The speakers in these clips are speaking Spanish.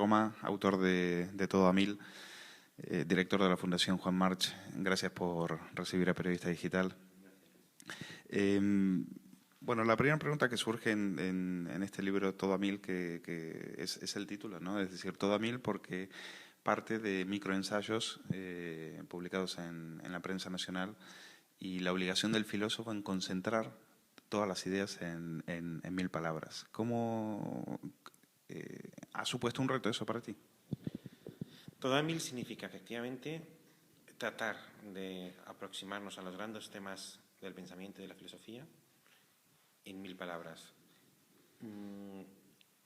Roma, autor de Todo a Mil, director de la Fundación Juan March. Gracias por recibir a Periodista Digital. Bueno, la primera pregunta que surge en este libro, Todo a Mil, que es el título, ¿no? Es decir, Todo a Mil porque parte de microensayos publicados en la prensa nacional y la obligación del filósofo en concentrar todas las ideas en 1000 palabras. ¿Cómo ha supuesto un reto eso para ti? Todo a mil significa, efectivamente, tratar de aproximarnos a los grandes temas del pensamiento y de la filosofía en 1000 palabras.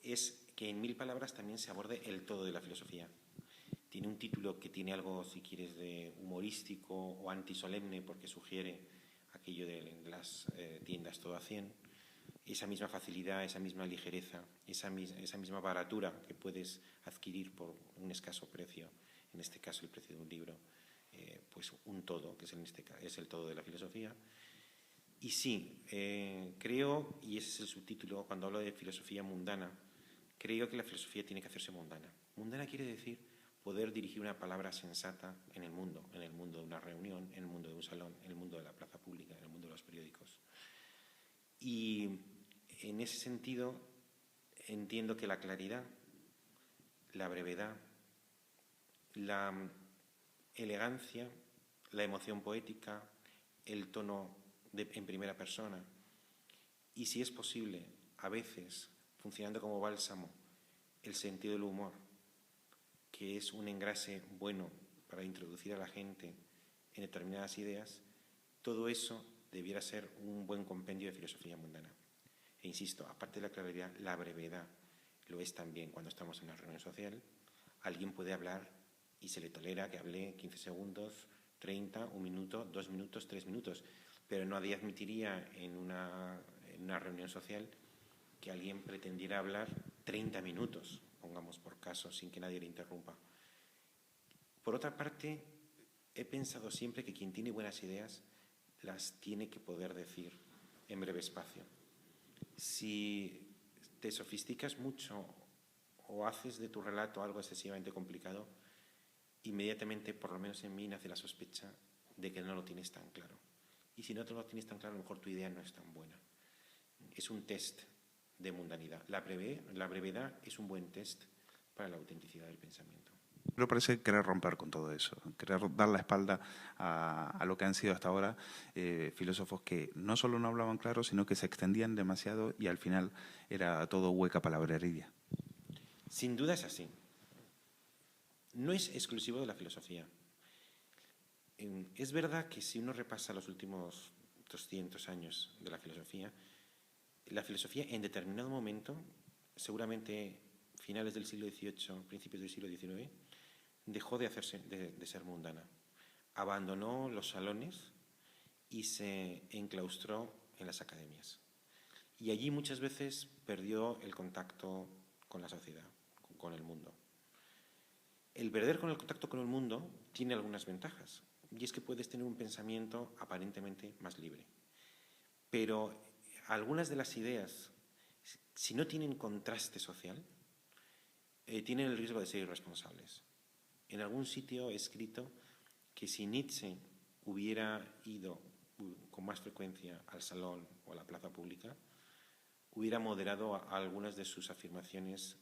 Es que en 1000 palabras también se aborde el todo de la filosofía. Tiene un título que tiene algo, si quieres, de humorístico o antisolemne, porque sugiere aquello de las tiendas todo a 100, esa misma facilidad, esa misma ligereza, esa misma baratura que puedes adquirir por un escaso precio, en este caso el precio de un libro, pues un todo, que es el todo de la filosofía. Y sí, creo, y ese es el subtítulo, cuando hablo de filosofía mundana, creo que la filosofía tiene que hacerse mundana. Mundana quiere decir poder dirigir una palabra sensata en el mundo de una reunión, en el mundo de un salón, en el mundo de la plaza pública, en el mundo de los periódicos. Y en ese sentido entiendo que la claridad, la brevedad, la elegancia, la emoción poética, el tono en primera persona y, si es posible, a veces, funcionando como bálsamo, el sentido del humor, que es un engrase bueno para introducir a la gente en determinadas ideas, todo eso debiera ser un buen compendio de filosofía mundana. E insisto, aparte de la claridad, la brevedad lo es también cuando estamos en una reunión social. Alguien puede hablar y se le tolera que hable 15 segundos, 30, 1 minuto, 2 minutos, 3 minutos, pero nadie admitiría en una reunión social que alguien pretendiera hablar 30 minutos, pongamos por caso, sin que nadie le interrumpa. Por otra parte, he pensado siempre que quien tiene buenas ideas las tiene que poder decir en breve espacio. Si te sofisticas mucho o haces de tu relato algo excesivamente complicado, inmediatamente, por lo menos en mí, nace la sospecha de que no lo tienes tan claro. Y si no te lo tienes tan claro, a lo mejor tu idea no es tan buena. Es un test de mundanidad. La brevedad es un buen test para la autenticidad del pensamiento. Pero parece querer romper con todo eso, querer dar la espalda a lo que han sido hasta ahora filósofos que no solo no hablaban claro, sino que se extendían demasiado y al final era todo hueca palabrería. Sin duda es así. No es exclusivo de la filosofía. Es verdad que si uno repasa los últimos 200 años de la filosofía en determinado momento, seguramente finales del siglo XVIII, principios del siglo XIX, dejó de ser mundana. Abandonó los salones y se enclaustró en las academias. Y allí muchas veces perdió el contacto con la sociedad, con el mundo. El perder con el contacto con el mundo tiene algunas ventajas, y es que puedes tener un pensamiento aparentemente más libre. Pero algunas de las ideas, si no tienen contraste social, tienen el riesgo de ser irresponsables. En algún sitio he escrito que si Nietzsche hubiera ido con más frecuencia al salón o a la plaza pública, hubiera moderado algunas de sus afirmaciones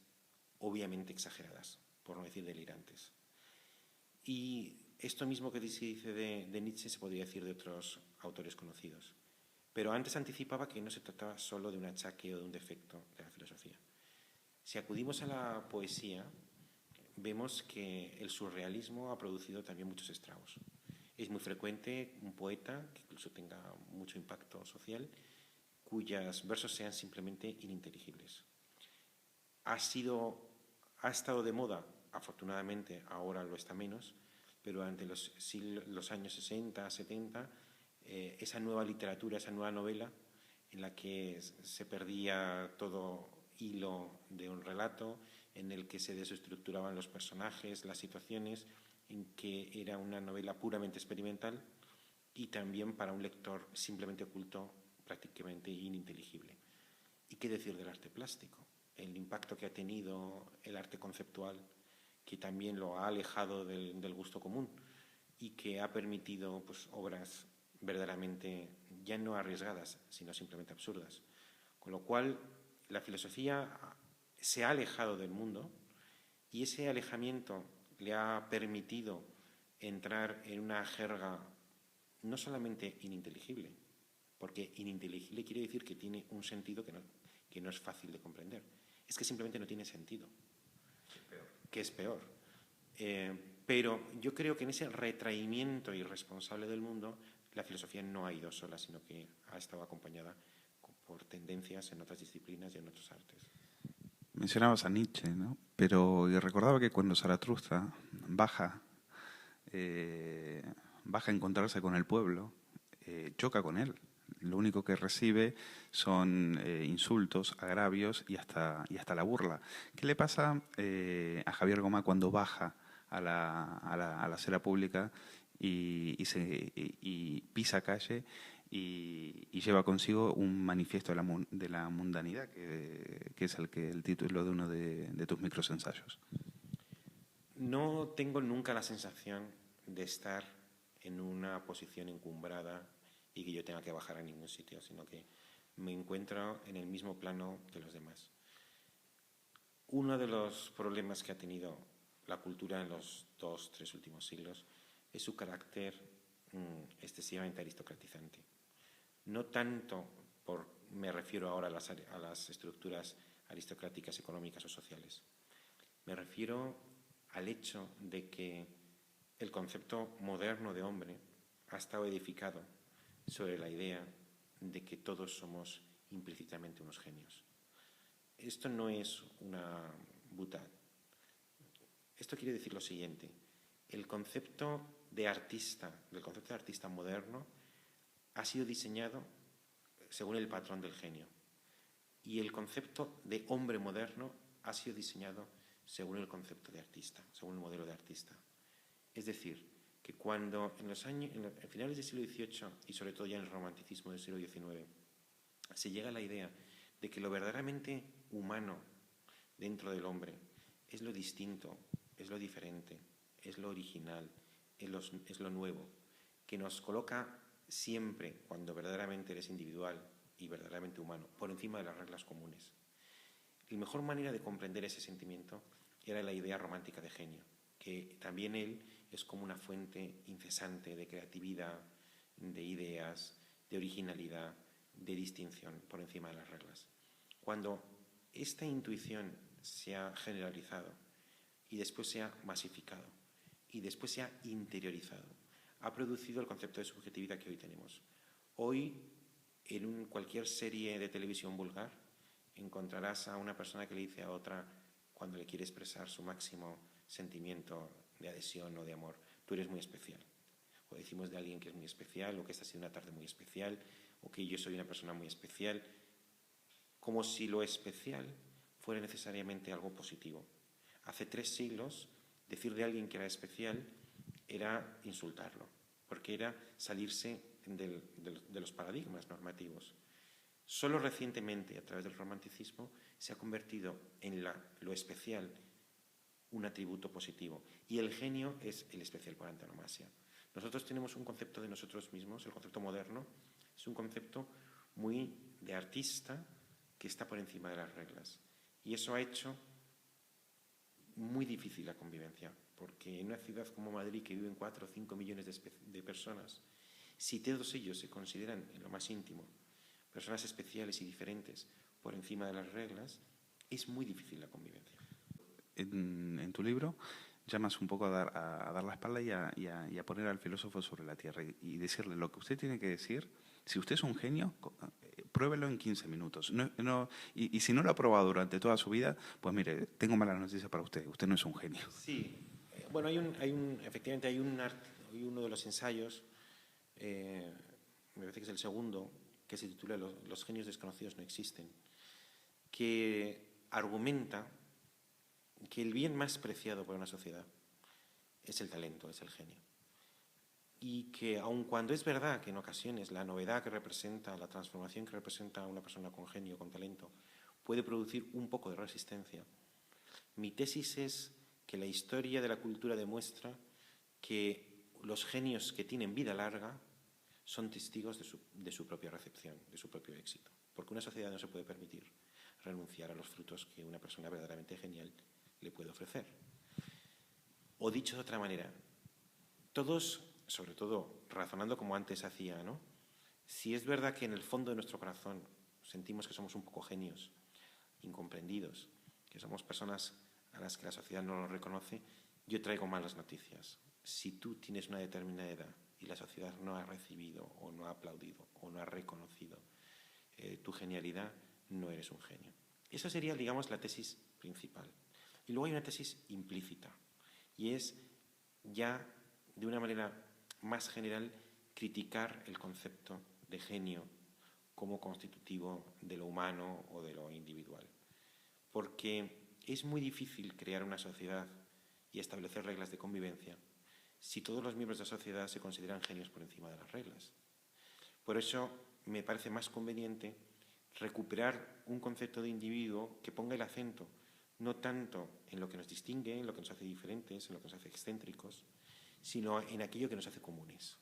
obviamente exageradas, por no decir delirantes. Y esto mismo que se dice de Nietzsche se podría decir de otros autores conocidos. Pero antes anticipaba que no se trataba solo de un achaque o de un defecto de la filosofía. Si acudimos a la poesía, vemos que el surrealismo ha producido también muchos estragos. Es muy frecuente un poeta que incluso tenga mucho impacto social, cuyos versos sean simplemente ininteligibles. Ha estado de moda, afortunadamente ahora lo está menos, pero durante los años 60, 70, esa nueva literatura, esa nueva novela, en la que se perdía todo hilo de un relato, en el que se desestructuraban los personajes, las situaciones, en que era una novela puramente experimental y también para un lector simplemente oculto, prácticamente ininteligible. ¿Y qué decir del arte plástico? el impacto que ha tenido el arte conceptual, que también lo ha alejado del gusto común y que ha permitido pues, obras verdaderamente ya no arriesgadas, sino simplemente absurdas. Con lo cual, la filosofía se ha alejado del mundo y ese alejamiento le ha permitido entrar en una jerga no solamente ininteligible, porque ininteligible quiere decir que tiene un sentido que no es fácil de comprender. Es que simplemente no tiene sentido, que es peor. Pero yo creo que en ese retraimiento irresponsable del mundo, la filosofía no ha ido sola, sino que ha estado acompañada por tendencias en otras disciplinas y en otros artes. Mencionabas a Nietzsche, ¿no? Pero y recordaba que cuando Zaratustra baja a encontrarse con el pueblo, choca con él. Lo único que recibe son insultos, agravios y hasta la burla. ¿Qué le pasa a Javier Gomá cuando baja a la acera pública y pisa calle y lleva consigo un manifiesto de la mundanidad, que es el título de uno de tus microensayos? No tengo nunca la sensación de estar en una posición encumbrada y que yo tenga que bajar a ningún sitio, sino que me encuentro en el mismo plano que los demás. Uno de los problemas que ha tenido la cultura en los 2-3 últimos siglos es su carácter excesivamente aristocratizante. No tanto me refiero ahora a las estructuras aristocráticas, económicas o sociales. Me refiero al hecho de que el concepto moderno de hombre ha estado edificado sobre la idea de que todos somos implícitamente unos genios. Esto no es una butad. Esto quiere decir lo siguiente: el concepto de artista moderno ha sido diseñado según el patrón del genio, y el concepto de hombre moderno ha sido diseñado según el concepto de artista, según el modelo de artista. Es decir, que cuando en finales del siglo XVIII y sobre todo ya en el romanticismo del siglo XIX se llega a la idea de que lo verdaderamente humano dentro del hombre es lo distinto, es lo diferente, es lo original, es lo nuevo, que nos coloca siempre, cuando verdaderamente eres individual y verdaderamente humano, por encima de las reglas comunes. La mejor manera de comprender ese sentimiento era la idea romántica de genio, que también él es como una fuente incesante de creatividad, de ideas, de originalidad, de distinción por encima de las reglas. Cuando esta intuición se ha generalizado y después se ha masificado y después se ha interiorizado, ha producido el concepto de subjetividad que hoy tenemos. Hoy, en cualquier serie de televisión vulgar, encontrarás a una persona que le dice a otra, cuando le quiere expresar su máximo sentimiento de adhesión o de amor: tú eres muy especial. O decimos de alguien que es muy especial, o que esta ha sido una tarde muy especial, o que yo soy una persona muy especial, como si lo especial fuera necesariamente algo positivo. Hace 3 siglos, decir de alguien que era especial era insultarlo, porque era salirse de los paradigmas normativos. Solo recientemente, a través del romanticismo, se ha convertido en lo especial un atributo positivo, y el genio es el especial por antonomasia. Nosotros tenemos un concepto de nosotros mismos, el concepto moderno es un concepto muy de artista que está por encima de las reglas, y eso ha hecho muy difícil la convivencia, porque en una ciudad como Madrid, que viven 4 o 5 millones de personas, si todos ellos se consideran en lo más íntimo personas especiales y diferentes por encima de las reglas, es muy difícil la convivencia. En tu libro llamas un poco a dar la espalda y a poner al filósofo sobre la tierra y decirle lo que usted tiene que decir. Si usted es un genio, pruébelo en 15 minutos. Y si no lo ha probado durante toda su vida, pues mire, tengo malas noticias para usted. Usted no es un genio. Sí, bueno, efectivamente hay uno de los ensayos, me parece que es el segundo, que se titula Los genios desconocidos no existen, que argumenta que el bien más preciado por una sociedad es el talento, es el genio. Y que aun cuando es verdad que en ocasiones la novedad que representa, la transformación que representa una persona con genio, con talento, puede producir un poco de resistencia. Mi tesis es que la historia de la cultura demuestra que los genios que tienen vida larga son testigos de su propia recepción, de su propio éxito. Porque una sociedad no se puede permitir renunciar a los frutos que una persona verdaderamente genial le puede ofrecer. O dicho de otra manera, todos, sobre todo razonando como antes hacía, ¿no? Si es verdad que en el fondo de nuestro corazón sentimos que somos un poco genios, incomprendidos, que somos personas a las que la sociedad no lo reconoce, yo traigo malas noticias. Si tú tienes una determinada edad y la sociedad no ha recibido o no ha aplaudido o no ha reconocido tu genialidad, no eres un genio. Esa sería, digamos, la tesis principal. Y luego hay una tesis implícita, y es ya de una manera más general criticar el concepto de genio como constitutivo de lo humano o de lo individual. Porque es muy difícil crear una sociedad y establecer reglas de convivencia si todos los miembros de la sociedad se consideran genios por encima de las reglas. Por eso me parece más conveniente recuperar un concepto de individuo que ponga el acento no tanto en lo que nos distingue, en lo que nos hace diferentes, en lo que nos hace excéntricos, sino en aquello que nos hace comunes.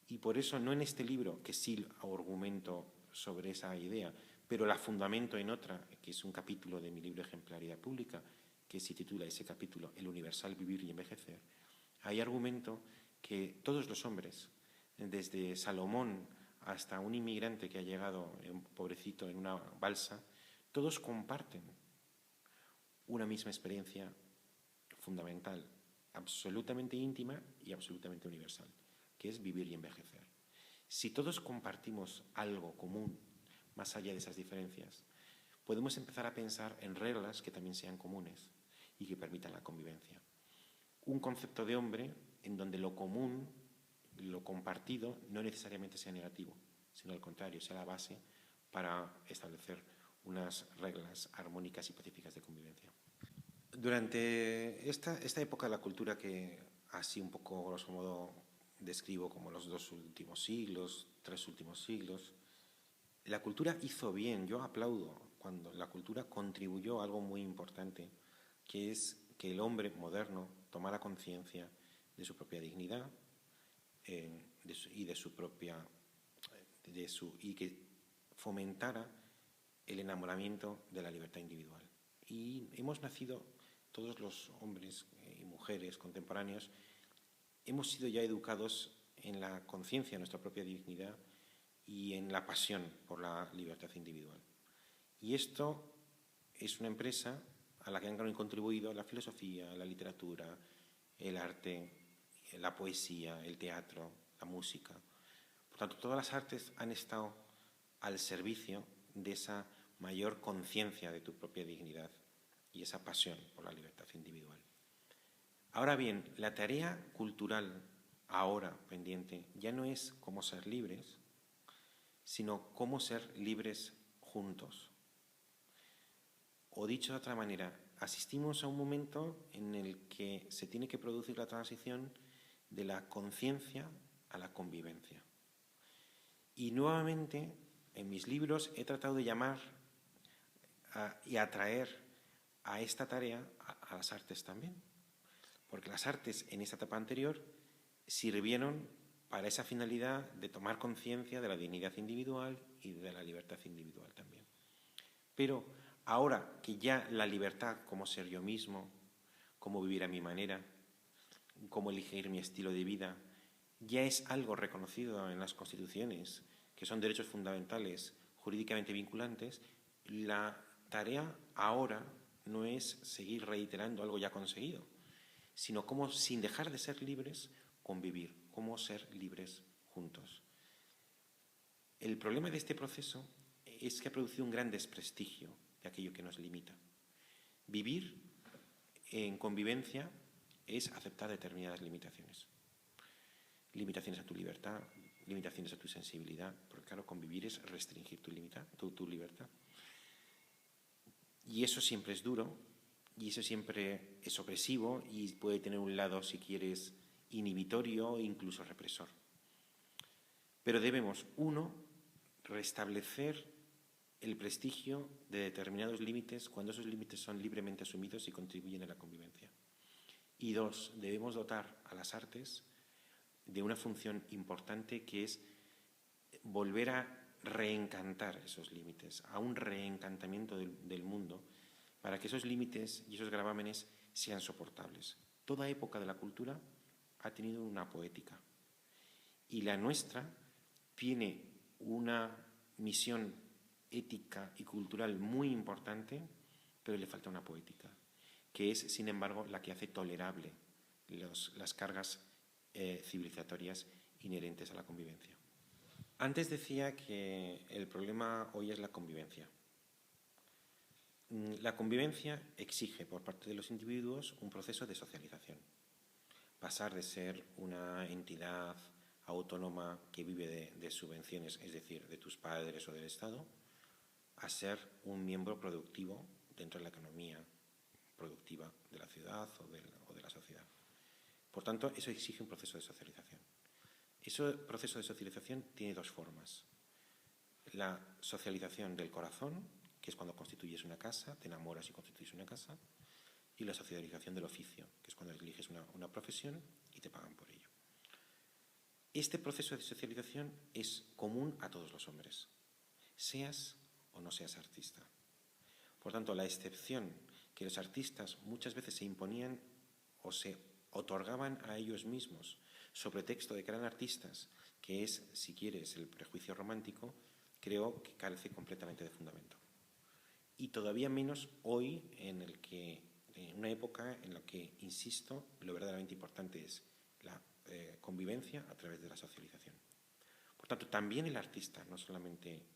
Y por eso, no en este libro, que sí argumento sobre esa idea, pero la fundamento en otra, que es un capítulo de mi libro Ejemplaridad Pública, que se titula ese capítulo El universal vivir y envejecer, ahí argumento que todos los hombres, desde Salomón hasta un inmigrante que ha llegado, pobrecito, en una balsa, todos comparten una misma experiencia fundamental, absolutamente íntima y absolutamente universal, que es vivir y envejecer. Si todos compartimos algo común, más allá de esas diferencias, podemos empezar a pensar en reglas que también sean comunes y que permitan la convivencia. Un concepto de hombre en donde lo común, lo compartido, no necesariamente sea negativo, sino al contrario, sea la base para establecer unas reglas armónicas y pacíficas de convivencia. Durante esta época de la cultura, que así un poco grosso modo describo como los 2 últimos siglos, 3 últimos siglos, la cultura hizo bien. Yo aplaudo cuando la cultura contribuyó a algo muy importante, que es que el hombre moderno tomara conciencia de su propia dignidad y que fomentara el enamoramiento de la libertad individual. Y hemos nacido, todos los hombres y mujeres contemporáneos, hemos sido ya educados en la conciencia de nuestra propia dignidad y en la pasión por la libertad individual. Y esto es una empresa a la que han contribuido la filosofía, la literatura, el arte, la poesía, el teatro, la música. Por tanto, todas las artes han estado al servicio de esa mayor conciencia de tu propia dignidad y esa pasión por la libertad individual. Ahora bien, la tarea cultural ahora pendiente ya no es cómo ser libres, sino cómo ser libres juntos. O dicho de otra manera, asistimos a un momento en el que se tiene que producir la transición de la conciencia a la convivencia. Y nuevamente, en mis libros he tratado de llamar y atraer a esta tarea a las artes también. Porque las artes en esta etapa anterior sirvieron para esa finalidad de tomar conciencia de la dignidad individual y de la libertad individual también. Pero ahora que ya la libertad, como ser yo mismo, como vivir a mi manera, como elegir mi estilo de vida, ya es algo reconocido en las constituciones, que son derechos fundamentales jurídicamente vinculantes, la tarea ahora no es seguir reiterando algo ya conseguido, sino cómo, sin dejar de ser libres, convivir, cómo ser libres juntos. El problema de este proceso es que ha producido un gran desprestigio de aquello que nos limita. Vivir en convivencia es aceptar determinadas limitaciones. Limitaciones a tu libertad, limitaciones a tu sensibilidad, porque claro, convivir es restringir tu libertad. Y eso siempre es duro, y eso siempre es opresivo, y puede tener un lado, si quieres, inhibitorio e incluso represor. Pero debemos, uno, restablecer el prestigio de determinados límites cuando esos límites son libremente asumidos y contribuyen a la convivencia. Y dos, debemos dotar a las artes de una función importante que es volver a reencantar esos límites, a un reencantamiento del mundo, para que esos límites y esos gravámenes sean soportables. Toda época de la cultura ha tenido una poética y la nuestra tiene una misión ética y cultural muy importante, pero le falta una poética, que es, sin embargo, la que hace tolerable las cargas civilizatorias inherentes a la convivencia. Antes decía que el problema hoy es la convivencia. La convivencia exige por parte de los individuos un proceso de socialización. Pasar de ser una entidad autónoma que vive de subvenciones, es decir, de tus padres o del Estado, a ser un miembro productivo dentro de la economía productiva de la ciudad o de la sociedad. Por tanto, eso exige un proceso de socialización. Ese proceso de socialización tiene dos formas. La socialización del corazón, que es cuando constituyes una casa, te enamoras y constituyes una casa, y la socialización del oficio, que es cuando eliges una profesión y te pagan por ello. Este proceso de socialización es común a todos los hombres, seas o no seas artista. Por tanto, la excepción que los artistas muchas veces se imponían o se otorgaban a ellos mismos sobre texto de que eran artistas, que es, si quieres, el prejuicio romántico, creo que carece completamente de fundamento. Y todavía menos hoy, en una época en la que, insisto, lo verdaderamente importante es la convivencia a través de la socialización. Por tanto, también el artista, no solamente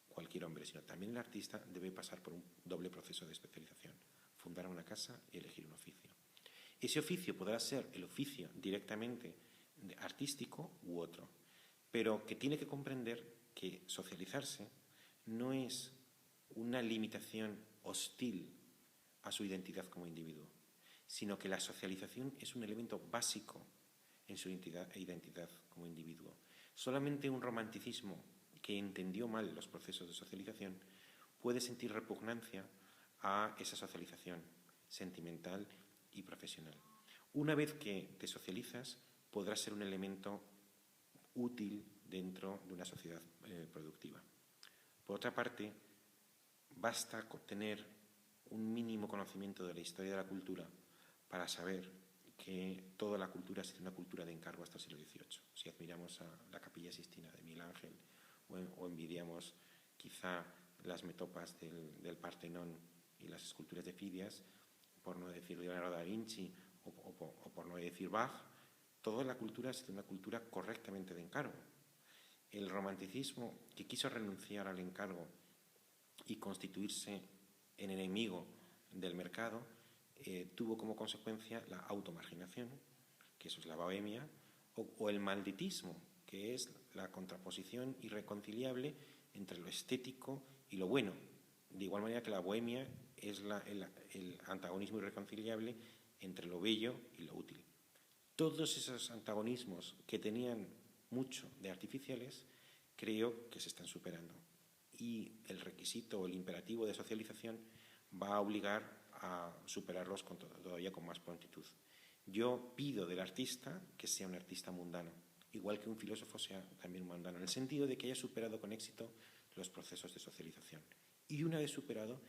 cualquier hombre, sino también el artista debe pasar por un doble proceso de especialización, fundar una casa y elegir un oficio. Ese oficio podrá ser el oficio directamente artístico u otro, pero que tiene que comprender que socializarse no es una limitación hostil a su identidad como individuo, sino que la socialización es un elemento básico en su identidad como individuo. Solamente un romanticismo que entendió mal los procesos de socialización puede sentir repugnancia a esa socialización sentimental y profesional. Una vez que te socializas, podrás ser un elemento útil dentro de una sociedad productiva. Por otra parte, basta con tener un mínimo conocimiento de la historia de la cultura para saber que toda la cultura ha sido una cultura de encargo hasta el siglo XVIII. Si admiramos a la Capilla Sixtina de Miguel Ángel o envidiamos quizá las metopas del Partenón y las esculturas de Fidias, por no decir Leonardo da Vinci o por no decir Bach, toda la cultura ha sido una cultura correctamente de encargo. El romanticismo, que quiso renunciar al encargo y constituirse en enemigo del mercado, tuvo como consecuencia la automarginación, que eso es la bohemia, o el malditismo, que es la contraposición irreconciliable entre lo estético y lo bueno. De igual manera que la bohemia es el antagonismo irreconciliable entre lo bello y lo útil. Todos esos antagonismos que tenían mucho de artificiales, creo que se están superando. Y el requisito o el imperativo de socialización va a obligar a superarlos todavía con más prontitud. Yo pido del artista que sea un artista mundano, igual que un filósofo sea también mundano, en el sentido de que haya superado con éxito los procesos de socialización. Y una vez superado,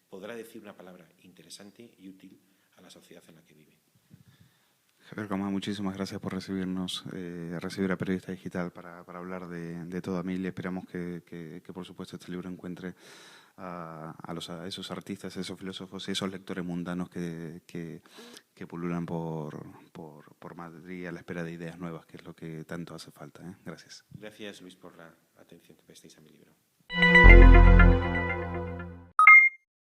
podrá decir una palabra interesante y útil a la sociedad en la que vive. Javier Camá, muchísimas gracias por recibirnos, recibir a Periodista Digital para hablar de Toda Mil. Esperamos que, por supuesto, este libro encuentre a esos artistas, a esos filósofos y esos lectores mundanos que pululan por Madrid a la espera de ideas nuevas, que es lo que tanto hace falta. Gracias. Gracias, Luis, por la atención que prestáis a mi libro.